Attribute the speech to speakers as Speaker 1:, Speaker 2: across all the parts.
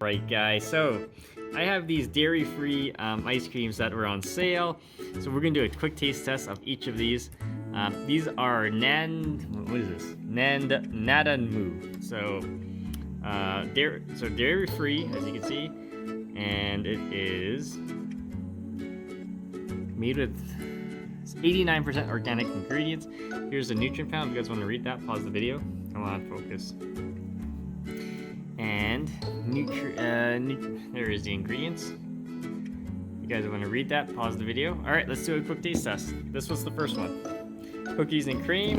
Speaker 1: Right, guys, so I have these dairy-free ice creams that were on sale. So we're gonna do a quick taste test of each of these. These are what is this? Nadanmu. So dairy-free, as you can see, and it is made with 89% organic ingredients. Here's the nutrient count. If you guys want to read that, pause the video. Come on, focus. And there is the ingredients. You guys want to read that, pause the video. All right, let's do a quick taste test. This was the first one. Cookies and cream.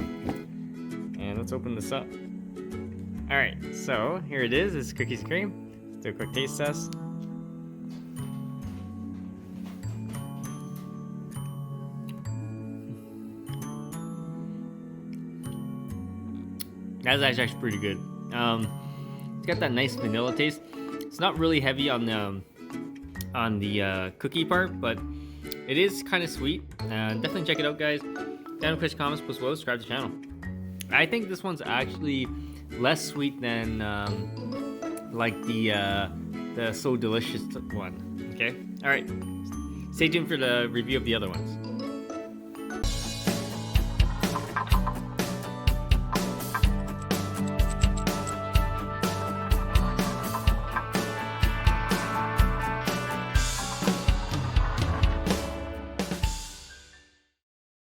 Speaker 1: And let's open this up. All right, so here it is. It's cookies and cream. Let's do a quick taste test. That's actually pretty good. It's got that nice vanilla taste. It's not really heavy on the cookie part, but it is kind of sweet. Definitely check it out, guys. Down in the comments, post below, subscribe to the channel. I think this one's actually less sweet than like the So Delicious one. Okay. All right. Stay tuned for the review of the other ones.